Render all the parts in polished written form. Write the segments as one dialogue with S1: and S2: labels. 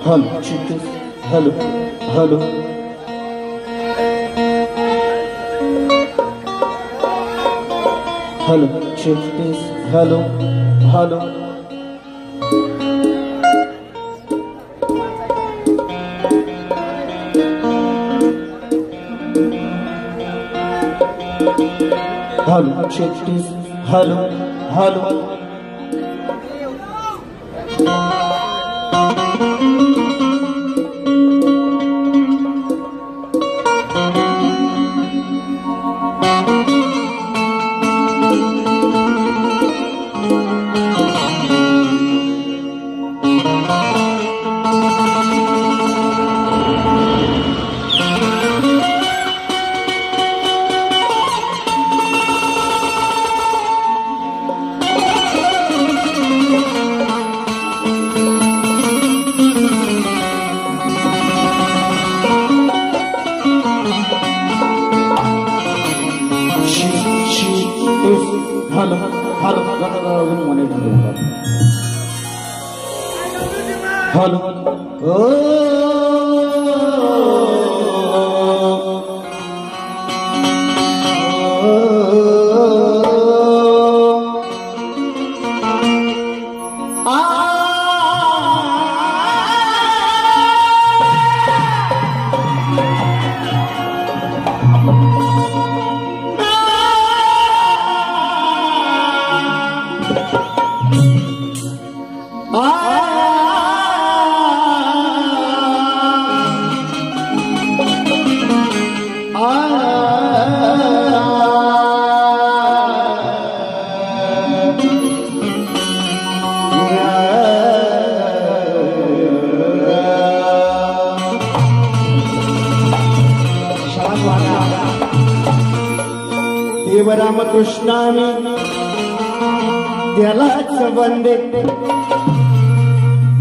S1: Hello, check. Hello, hello. Hello, check this. Hello, hello. Hello, check this. Hello, hello. Hello hello hello रामकृष्णामी त्यालाच वंदे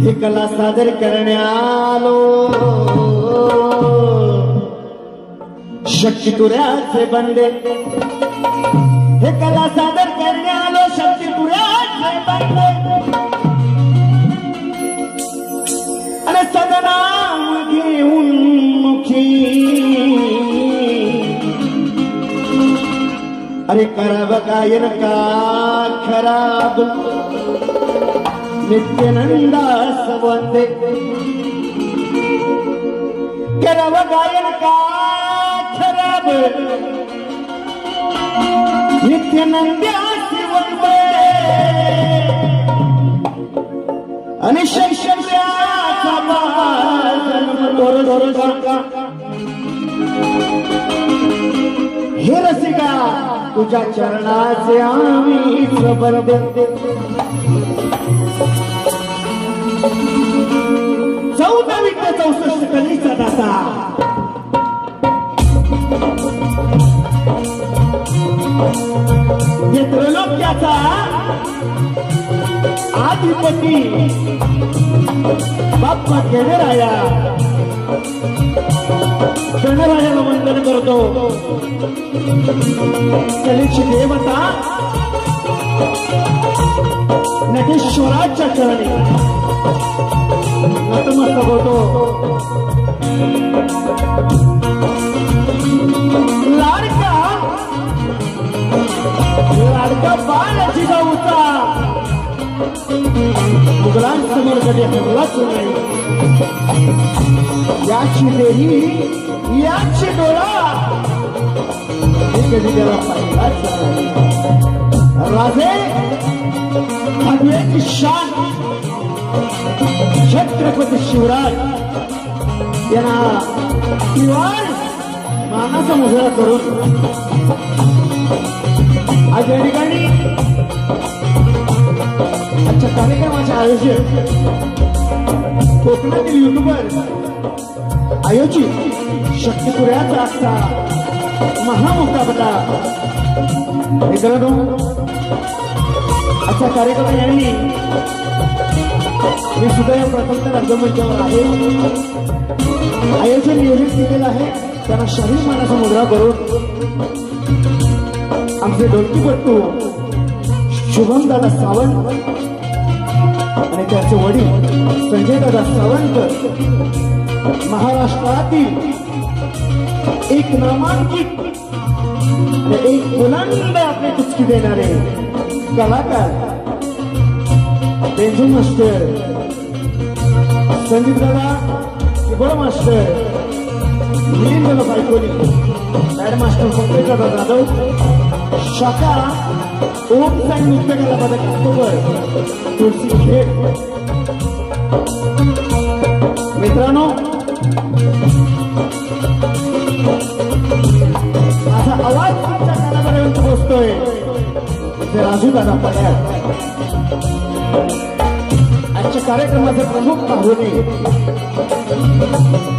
S1: हे कला सादर करण्यालो शक्ती तुऱ्याचे बंदे हे कला सादर करण्यालो शक्ती तुऱ्याचे बंदे आणि सदना घेऊन मुखी अरे कराव गायन का खराब नित्यानंदास वंदे कराव गायन का खराब नित्यानंदास वंदे आणि शैशव्याचा हे रसिका तुझ्या चरणाचे आम्ही बंदे 1464 कलीचा दाता हे त्रैलोक्याचा आधिपती बाप्पा गणराया गणरायाला वंदन करतो कलेची देवता नटेश्वराच्या चरणी नतमस्तक होतो लाडका लाडका बाळाची गावचा मुघलांसमोर कधी हल्लाच नाही याची देही याची डोळा हे कधी त्याला पाहिलाच नाही राजे भगवेची शान छत्रपती शिवराज यांना किवाड मानाचा मुजरा करून आज या ठिकाणी आजच्या कार्यक्रमाचे आयोजक कोकणातील युट्यूबर आयोजित शक्तीपुऱ्याचा आजचा महामुकाबला मित्रांनो आजचा कार्यक्रम यांनी मी सुद्धा या प्रथमतः रंगमंचावर आहे आयोजन नियोजित केलेलं आहे त्यांना शाही मानाचा मुद्रा करून आमचे ढोलकीपट्टू शुभम दादा सावंत आणि त्याचे वडील संजय दादा सावंत महाराष्ट्रातील एक नामांकित एक बुलंद आपले कुचकी देणारे कलाकार बेंजू मास्टर संदीप दादा किबोळ मास्टर मिलिंद दादा बायकोली बॅड मास्टर पंकज दादा जाधव शाखा ओम साई नृत्य कला पदक ऑक्टोबर तुळशी खेळ मित्रांनो माझा आवाज तुमच्या कानापर्यंत पोहोचतोय ते राजू दादा पड्याळ आजच्या कार्यक्रमाचे प्रमुख पाहुणे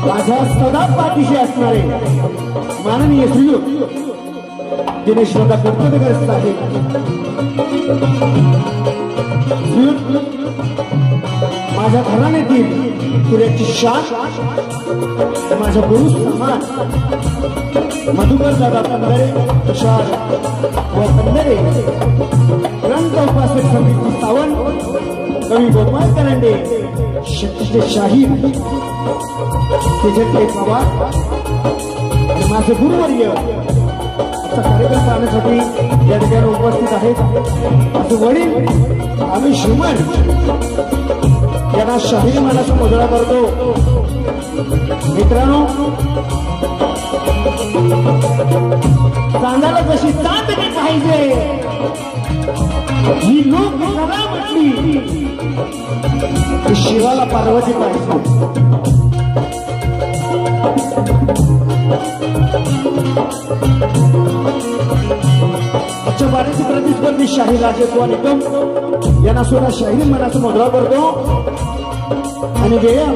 S1: माझ्या सदा पाठीशी असणारे माननीय श्रीयुत दिनेश दादा कुलकर्णी साहेब माझ्या घराण्यातील पुऱ्याची शान माझ्या गुरु समान मधुकर दादा पंधरे तुषार व पंधरे ग्रंथ उपासक समिती सावंत कवी गोपाल करंडे शक्तीचे शाहीर तेजते पवार आणि माझे गुरुवर्य असा कार्यक्रम पाहण्यासाठी या ठिकाणी उपस्थित आहेत. माझे वडील आम्ही श्रीमंत यांना शाहीर मानाचा मुजरा करतो. मित्रांनो, चांदाला जशी चांदणी पाहिजे ही लोक सदा म्हटली की शिवाला पार्वती पाहिजे. आजच्या बारीची प्रतिस्पर्धी शाहीर राजेश्वर निकम यांना सुद्धा शाहीर मनाचा मुजरा करतो. आणि वेळा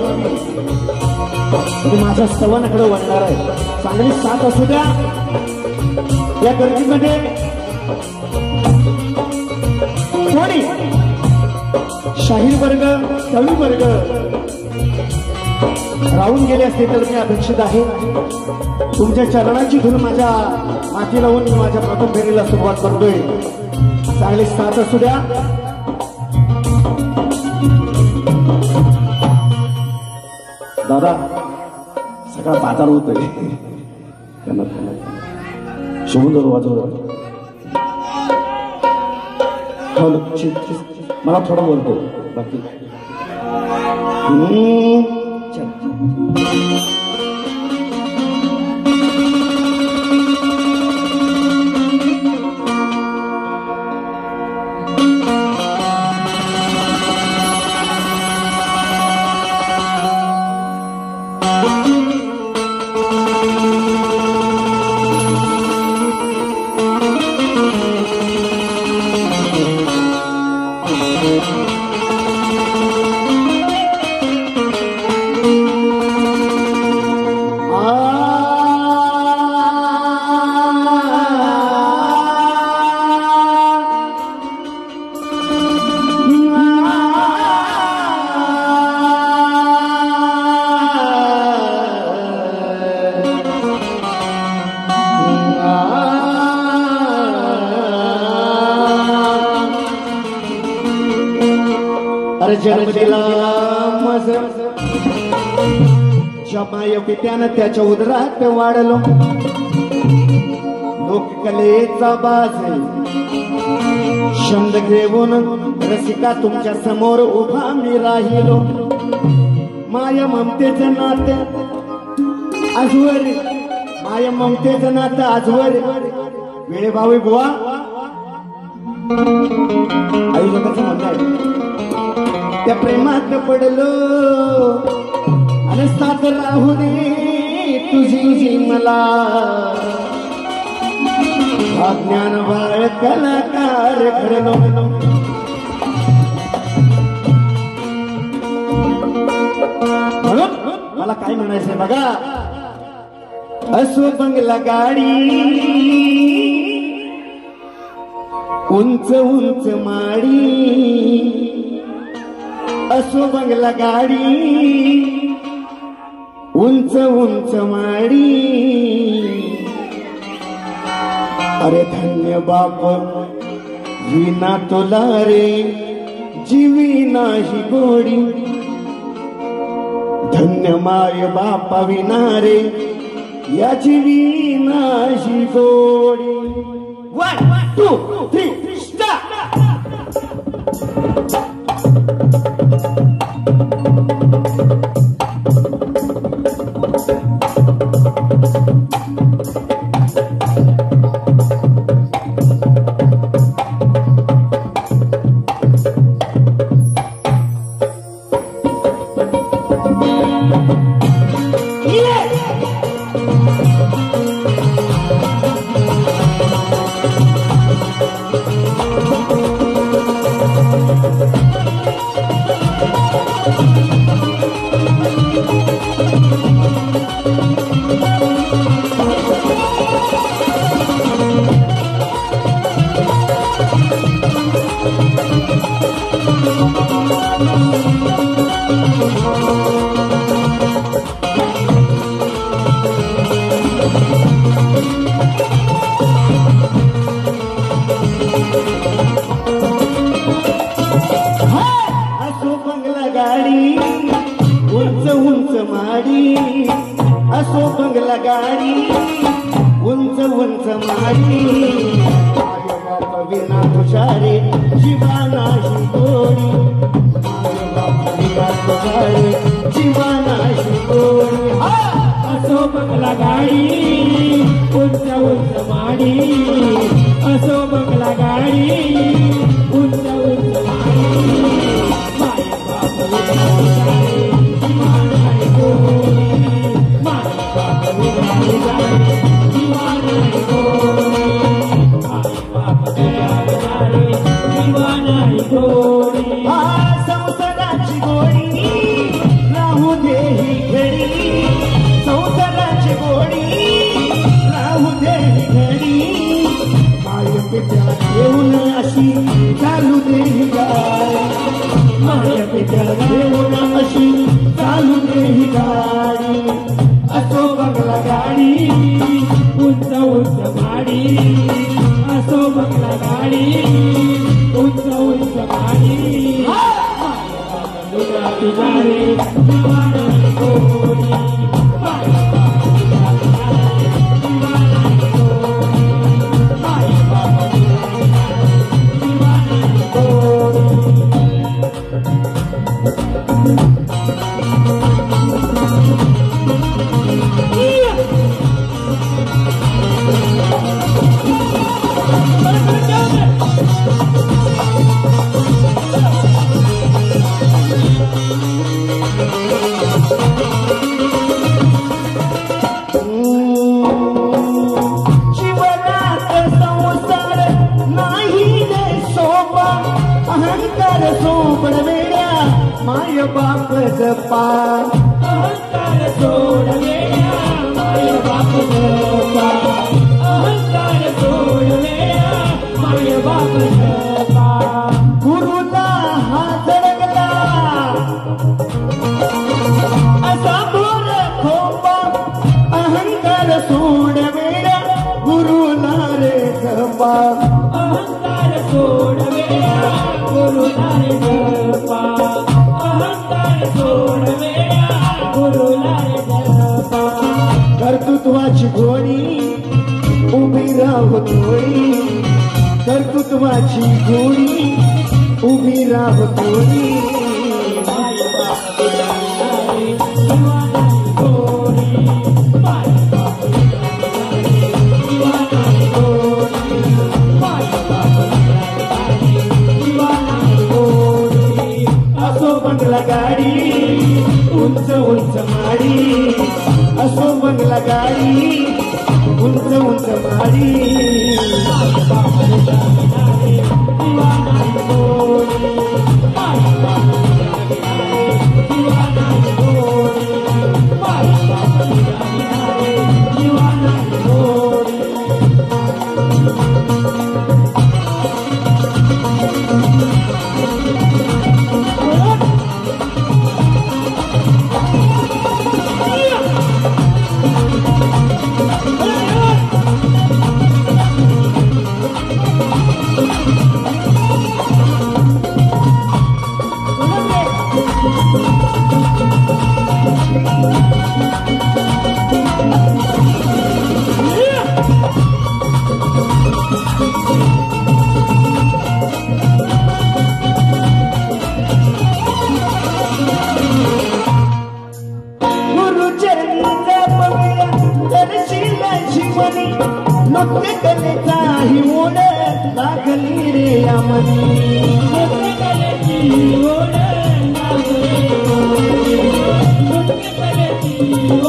S1: माझ्या स्तवानाकडे वळणार आहे. चांगली साथ असू द्या. या गर्दीमध्ये कोणी शाहीर वर्ग कवी वर्ग राहून गेले असते तर मी अपेक्षित आहे. तुमच्या चरणाची धूल माझ्या माती लावून मी माझ्या प्रथम फेरीला सुरुवात करतोय. चांगली साथ असू द्या. दादा सगळा बाजार होतोय. सुंदर वाजवत मला थोडं बोलतो बाकी जन्मदिला मज जमाय पित्यानं त्याच्या उदरात वाढलो. लोककलेचा बाज छंद घेऊन रसिका तुमच्या समोर उभा मी राहिलो. माया ममतेचं नातं आजवर माया ममतेचं नातं आजवर वेळे भावी बुवा आयुष्याचं म्हणणं आहे. त्या प्रेमात पडलो आणि साथ राहू दे तुझी मला. ज्ञान बाळ कलाकार घडलो. म्हणून मला काय म्हणायचंय बघा. असो बंगला गाडी उंच उंच माडी. असो बंगला गाडी उंच उंच माडी. अरे धन्य बाप विना तुला रे जीवी नाही गोडी. धन्य माय बापा विना रे या जीवी नाही गोडी. 1 2 3 स्टार्ट. माझे बाप विना तुझारे जीवा नाही गोडी माझे बाप विना तुझारे जीवा नाही गोडी
S2: असो बंगला गाडी उंच उंच माडी असो बंगला गाडी उंच उंच माडी माय बाप विना तुझारे जीवा नाही गोडी माय बाप विना तुझारे जीवा नाही गोडी माय बाप विना तुझारे जीवा नाही गोडी
S1: संसाराची गोडी राहू दे ही घडी संसाराची गोडी राहू दे ही घडी माय पित्याला घेऊन अशी चालू दे ही गाडी माय पित्याला घेऊन अशी चालू दे ही गाडी
S2: असो बंगला गाडी उंच उंच माडी असो बंगला गाडी उंच उंच माडी तुझ्या तुझारे जीवा नाही गोडी माय बाप तुझ्या तुझारे जीवा नाही गोडी माय बाप तुझ्या तुझारे जीवा नाही गोडी
S1: जीवनात संसार नाही रे सोपा अहंकार सोडवेड्या माय बाप जपा
S2: अहंकार सोडवेड्या माय बाप जपा अहंकार सोडवेड्या माय बाप जपा
S1: गुरुला हा जडगला असा बोर खोपा अहंकार सोडवेड्या गुरुला रे जपा
S2: अहंकार सोडवेड्या गुरुला रे जपा अहंकार सोडवेड्या गुरुला रे जपा
S1: कर्तृत्वाची गोडी उभी राहू थोडी कर्तृत्वाची गोडी उभी राहू थोडी
S2: माय बाप तुझ्या तुझारे जीवा नाही गोडी माय बाप तुझ्या तुझारे जीवा नाही गोडी माय बाप तुझ्या तुझारे जीवा नाही गोडी
S1: असो बंगला गाडी उंच उंच माडी असो बंगला गाडी उंच उंच माडी
S2: माय बाप तुझ्या तुझारे जीवा नाही गोडी माय बाप तुझ्या तुझारे जीवा नाही गोडी माय बाप तुझ्या तुझारे जीवा नाही गोडी
S1: नृत्य कलेचा ही ओढ लागली रे यामनी
S2: नृत्य कलेची ओढ लागली नृत्य कलेची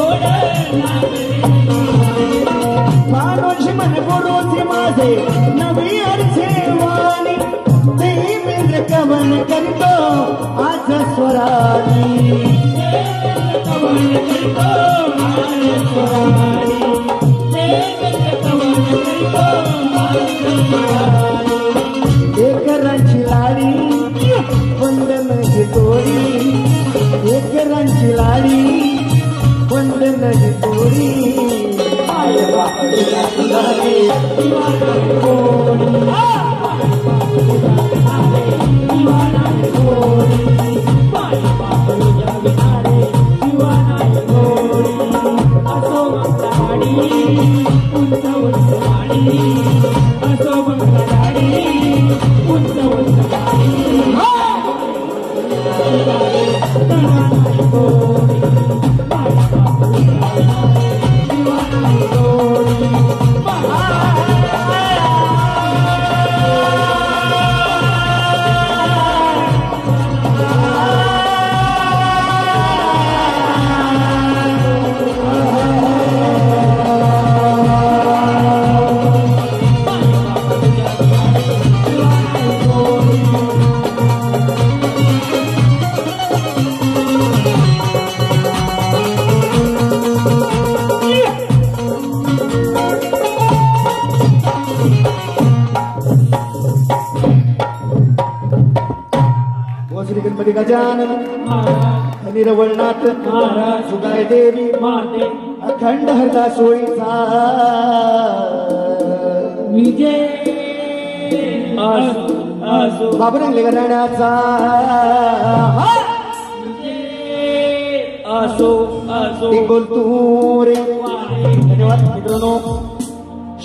S2: ओढ लागली
S1: मानोजी मन गुरुजी माझे नवी अर्धेवाणी देवेंद्र कवन करतो आज स्वरानी
S2: देवेंद्र कवन करतो आज स्वरानी देवेंद्र कवन करतो आज स्वरानी
S1: एकरांची लाडी वंदन ही तोडी एकरांची लाडी वंदन ही तोडी
S2: माय बाप तुझ्या तुझारे जीवा नाही गोडी माय बाप तुझ्या तुझारे जीवा नाही गोडी माय बाप तुझ्या तुझारे जीवा नाही गोडी असो गाडी उंच उंच गाडी असो बंगला गाडी उंच उंच गाडी
S1: गणपती गजानन निरवळनाथ सुगाय देवी अखंड हरता सोयीचा
S2: विजय
S1: बाबरंग घराण्याचा
S2: असो असो
S1: बोलतो रे. धन्यवाद मित्रांनो.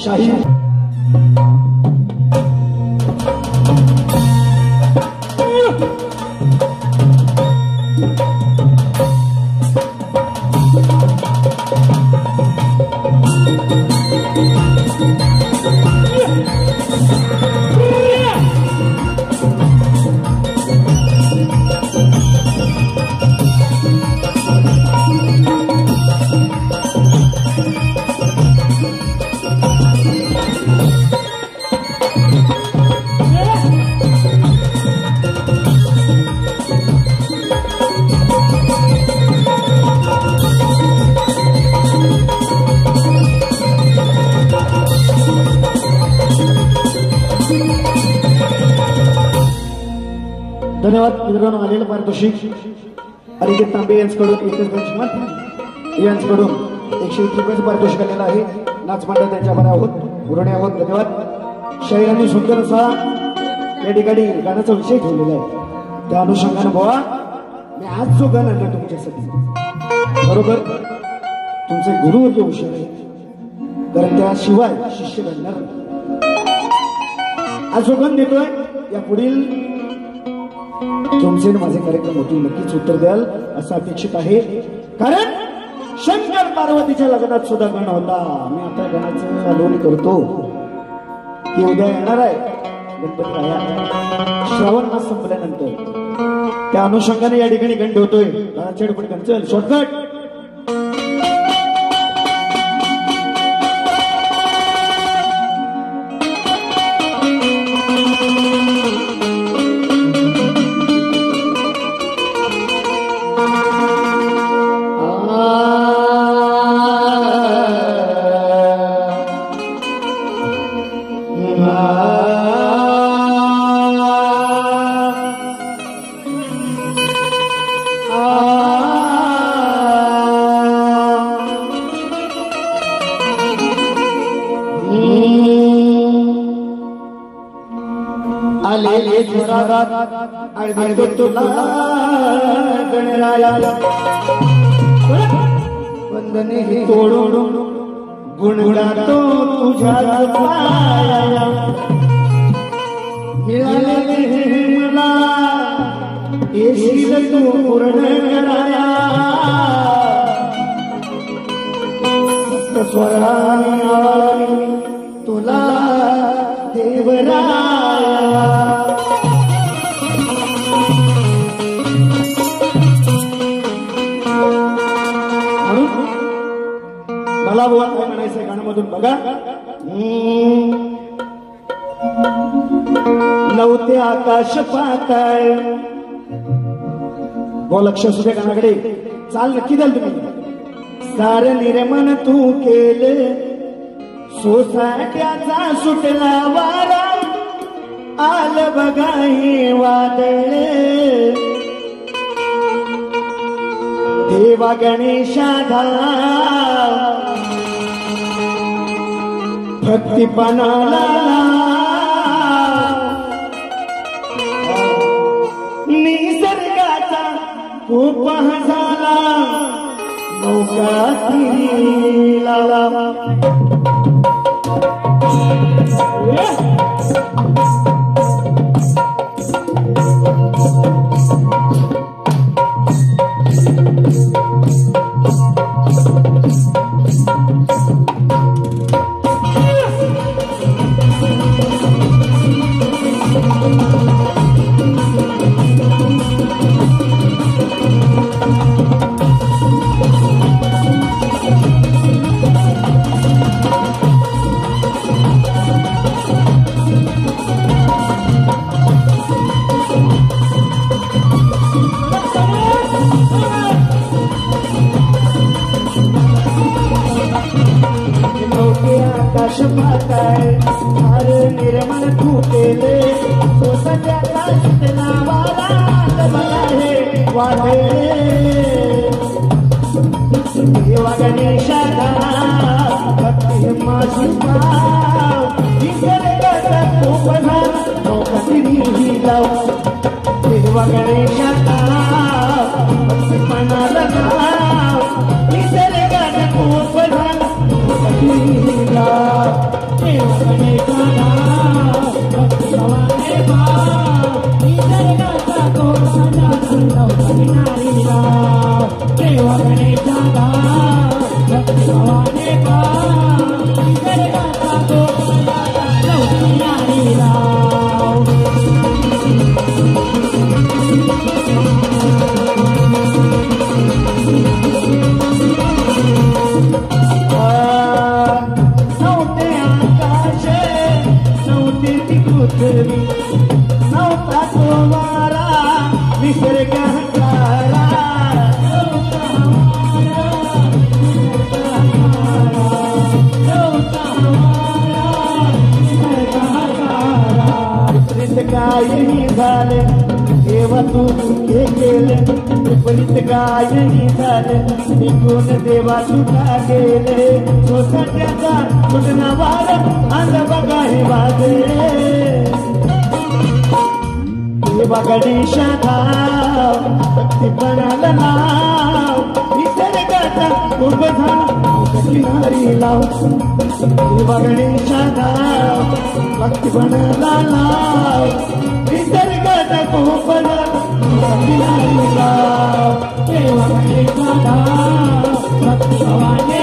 S1: शाही धन्यवाद मित्रांनो. आलेलं पारितोषिक अनिकेत तांबे यांच्याकडून 21 यांच्याकडून 101 रुपयाचं पारितोषिक आलेलं आहे. नाचमंडळ त्यांच्या बऱ्या आहोत पुरणे आहोत. धन्यवाद. शाहिरांनी सुंदर असा या ठिकाणी गाण्याचा विषय ठेवलेला आहे. त्या अनुषंगाने भावा मी आज जो गाणं आणला तुमच्यासाठी बरोबर तुमचे गुरुवर जो विषय आहे कारण त्याशिवाय शिष्य घडणार आज जो गाणं देतोय या पुढील तुमचे माझे कार्यक्रम होतील नक्कीच उत्तर द्याल असं अपेक्षित आहे. कारण शंकर पार्वतीच्या लग्नात सुद्धा गण होता. मी आता गणाचं आलोनी करतो की उद्या येणार आहे गणपती राया श्रावण मास संपल्यानंतर त्या अनुषंगाने या ठिकाणी गण ठेवतोय. पण चल शॉर्टकट वंदने तोडून गुण गातो तुझ्या मिळाले मला येशील तू पूर्ण कराया स्वराने तुला देवराया मला बुवा काय म्हणायचंय गाण्यामधून बघा. नव्हते आकाश पाताळ व लक्ष सुद्धा गाण्याकडे चाल नक्की द्याल तुम्ही. सार निर्मन तू केलं सोसाट्याचा सुटला वारा आल बघा हे वादळ देवा गणेशाधा भक्तिपणाला निसर्गाचा खूप झाला नौका तीराला संसार निर्मळ तू केले स्वतःच्या नावाला बघा हे वाढे देवा गणेशाला भक्ती माझी देवा गणेशाला मनाला निसर्गात खूप झाला देवा गणेशाला भक्ती भवाने निसर्गाचा देवा गणेशाला भक्ती भवाने नव्हता तो वारा निसर्ग काही झाले देवा तू हे केले विपरीत काही झाले निघून देवा तुला गेले सोसाट्याचा कुठला वार अंध बघा हे वाजे देवा गणेशाला भक्तीपणाला नाव निसर्गाचा खूप झाला किनारी लाव देवा गणेशाला भक्तीपणाला नाव निसर्गाचा खूप किनारी लाव देवा गणेशाला भक्ती भवाने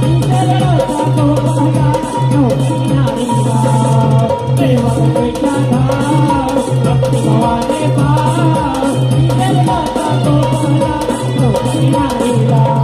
S1: निसर्गाचा खूप किनारी लाव देवा गणेशाला भक्ती भवाने निसर्गाचा खूप किनारी लाव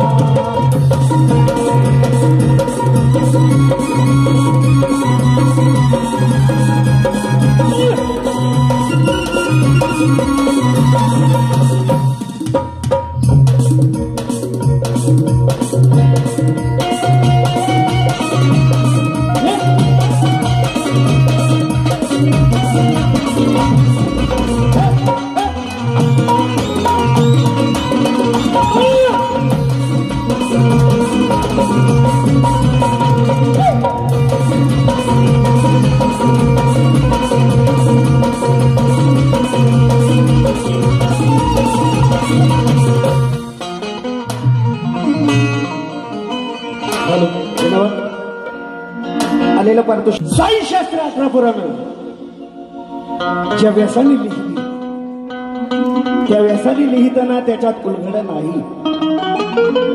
S1: आलेलं पारितोषिक साई शास्त्र 11 पुराण ज्या व्यासाने लिहिली त्या व्यासाने लिहिताना त्याच्यात उलगड नाही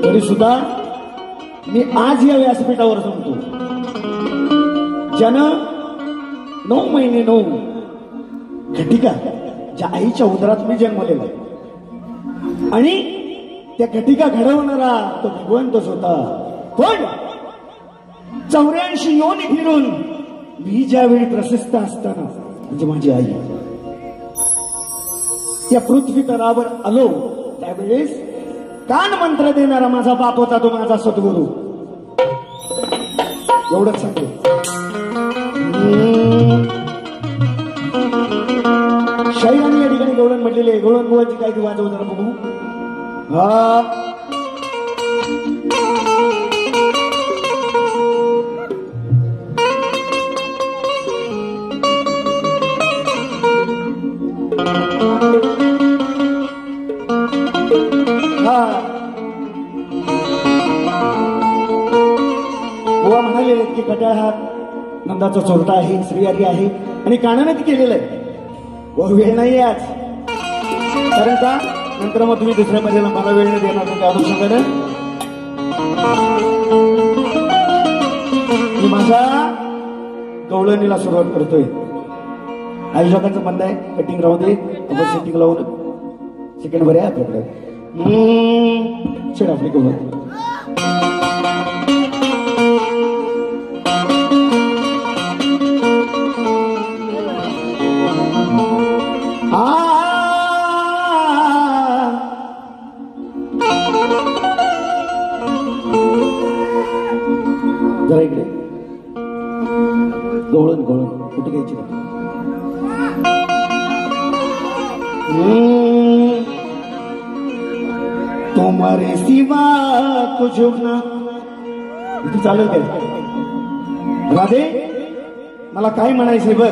S1: तरी सुद्धा मी आज या व्यासपीठावर सांगतो ज्यानं 9 महिने 9 घटिका ज्या आईच्या उदरात मी जन्मलेला आणि त्या घटिका घडवणारा तो भगवंतच होता पण 84 योनी फिरून मी ज्यावेळी प्रशस्त असताना म्हणजे माझी आई त्या पृथ्वी तलावर आलो त्यावेळेस कान मंत्र देणारा माझा बाप होता तो माझा सद्गुरू एवढंच सांगतो शाहीराणी या ठिकाणी गवळण म्हटलेले गवळण बुवाची काय ती वाजव जरा बघू हा बुवा म्हणाले की कट्याळ हा नंदाचा चोरटा आहे श्रीहरी आहे आणि कानानेच केलेलं आहे व वेळ नाही आज कारण का नंतर मग तुम्ही दुसऱ्या मजेला मला वेळ नाही देणार त्या अनुषंगाने मी माझ्या गवळणीला सुरुवात करतोय आई लोकांचं म्हणणं आहे कटिंग राहू दे आपण सेटिंग लावून सेकंड बरे आहे आपल्याकडे छेड आपली गवळण जरा इकडे गवळण गवळण कुठे घ्यायची तुम्हारे सिवा कुछ ना इथे चालेल काय राधे मला काय म्हणायचंय बघ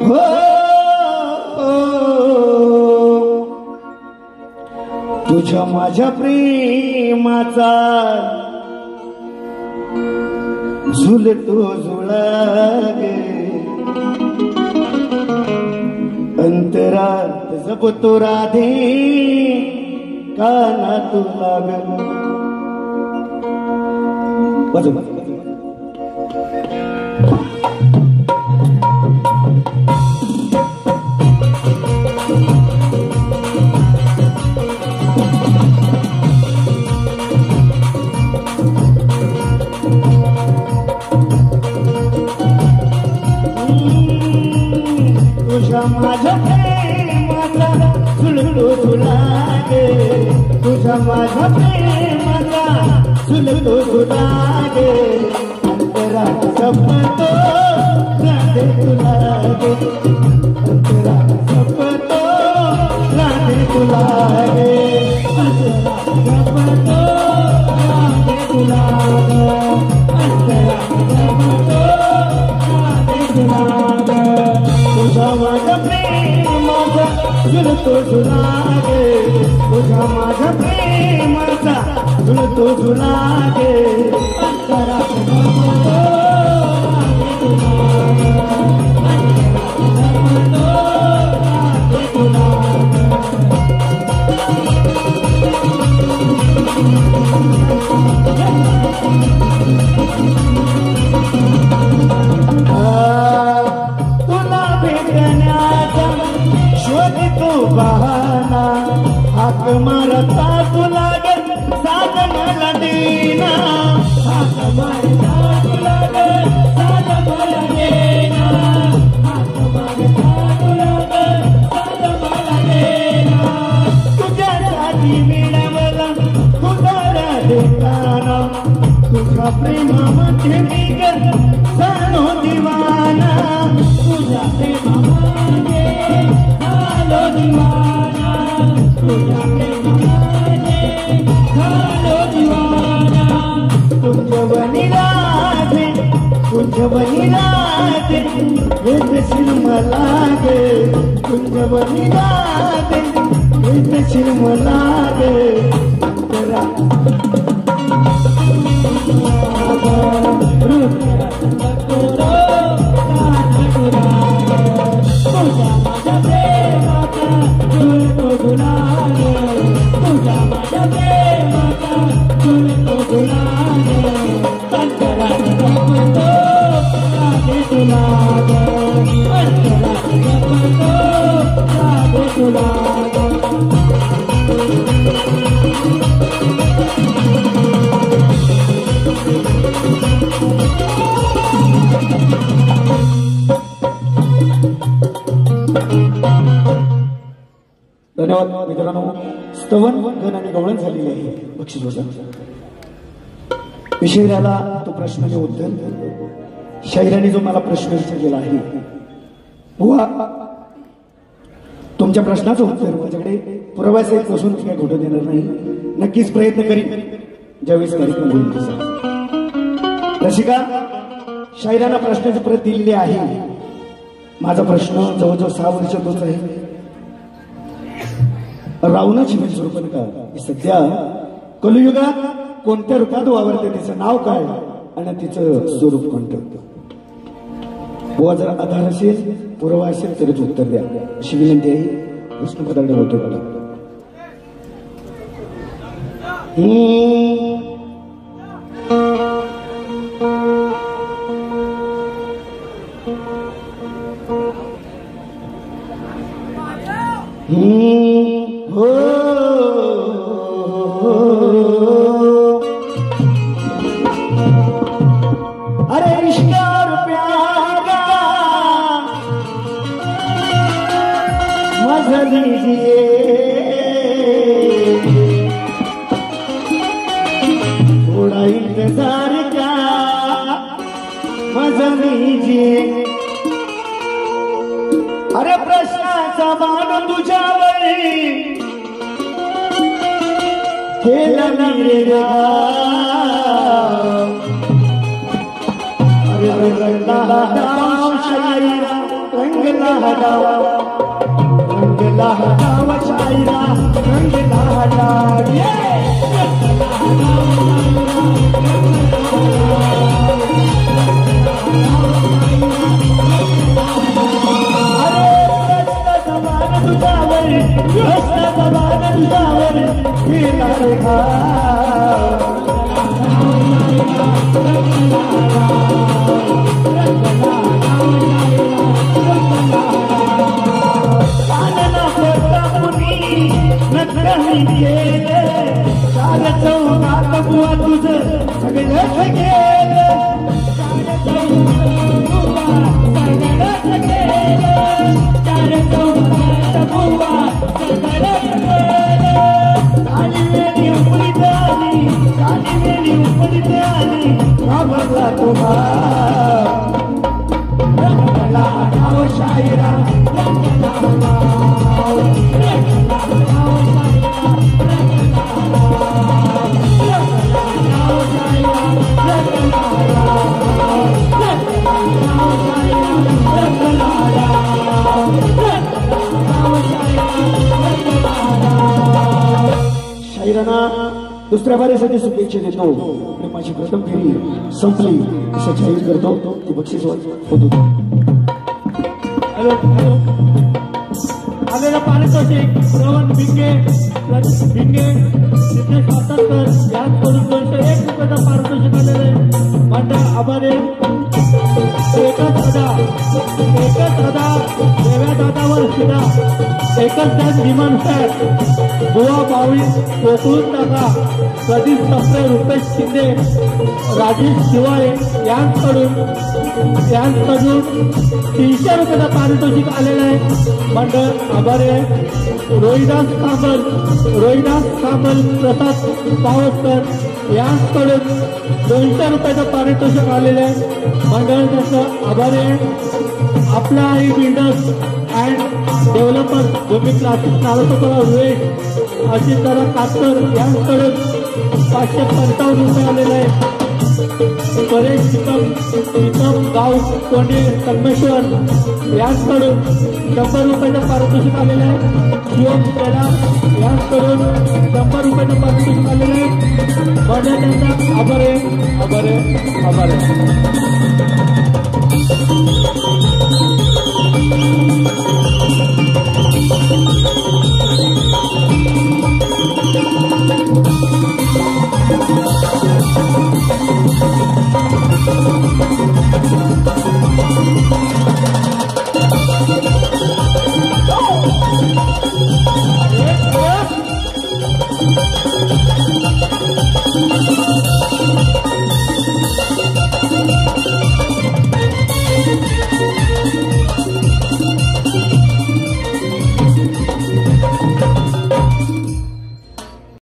S1: हो तुझ्या माझ्या प्रेमाचा झुलतो झुळागे अंतरात जपतो राधे काना तुला वाजव माझ्या प्रेमाचा झुलतो झुलागे तुझ्या माझ्या प्रेमाचा झुलतो झुलागे अंतरा जपतो राधे तुलागे अंतरा जपतो राधे तुलागे अंतरा जपतो राधे तुलागे अंतरा जपतो राधे तुलागे तुझा माझ्या प्रेमाचा झुलतो झुलागे तुझा माझ्या प्रेमाचा झुलतो झुलागे अंतरा जपतो राधे तुलागे अंतरा जपतो राधे तुलागे बहाना हाक मारता तुला ग साथ मला देना हाक मारता तुला ग साथ मला देना हाक मारता तुला ग साथ मला देना तुझ्यासाठी मिळवला तुझा देताना तुझ्या प्रेमामध्ये मी ग जाणो दिवाना तुझ्या प्रेमामध्ये झालो दिवाना तुझ्या प्रेमामध्ये झालो दिवाना तुझ्यावनी राधे येतशील मला गे तुझ्यावनी राधे येतशील मला गे अंतरा धन्यवाद मित्रांनो. स्तवन गण आणि गवळण झालेली आहे. बक्षीस वजन विषयाला तो प्रश्न आणि उत्तर शाहिराने जो मला प्रश्न विचारलेला आहे बुवा तुमच्या प्रश्नाचं उत्तर माझ्याकडे पुराव्यासहित बसून काही घोटं देणार नाही. नक्कीच प्रयत्न करीन ज्यावेळेस कार्यक्रम होईल तसा. रसिका शाहिरांना प्रश्नाची प्रत दिलेली आहे. माझा प्रश्न जवळजवळ 6 वर्ष तोच आहे. रावणाची म्हणजे स्वरूपण का सध्या कलियुगात कोणत्या रूपात वावरते तिचं नाव काय आणि तिचं स्वरूप कोणतं. बुवा जर आधार असेल पुरावा असेल तरच उत्तर द्या अशी विनंती आहे. प्रश्न पदार्थ होतो मला हो अरे इश्क और प्यार मजा लीजिए थोड़ा इंतजार का मजा लीजिए अरे प्रश्नाचा मान तुझ्यावरी केला नाही रे देवा अरे रंगला हटाव शायरा रंगला हटाव शायरा रंगला हटाव दुसऱ्या बारीसाठी शुभेच्छा देतो आणि माझी प्रथम फेरी संपली असं जाहीर करतो ती बक्षीस होतो
S2: आलेला पारितोषिक श्रवण भिंगे सिद्धेश सातारकर याचकडून 201 रुपयाचा पारितोषिक आलेलं आहे मंडळ आभारी एकच दादा देव्या दादावर शिरा एकच त्याच विमान फॅट बुवा बावी कोकळून टाका प्रदीप सप्रे रुपेश शिंदे राजेश शिवाळे यांकडून 300 रुपयाचा पारितोषिक आलेला आहे मंडळ आभारी आहे रोहिदास कांबल प्रसाद पावसकर यांकडून 200 रुपयाचं पारितोषिक आलेलं आहे मंडळ त्याचं आभारी आहे आपला Aai builders and developer Bhoomi classic नारळतोपरा वेस्ट अजितदादा कातकर यांकडून 555 रुपये आलेले आहे परेश सीतम गाव कोंडे संगमेश्वर यांकडून 100 रुपयाचं पारितोषिक आलेलं आहे शिवम पेला यांकडून 100 रुपयाचं पारितोषिक आलेलं आहे मंडळ त्यांचा आभार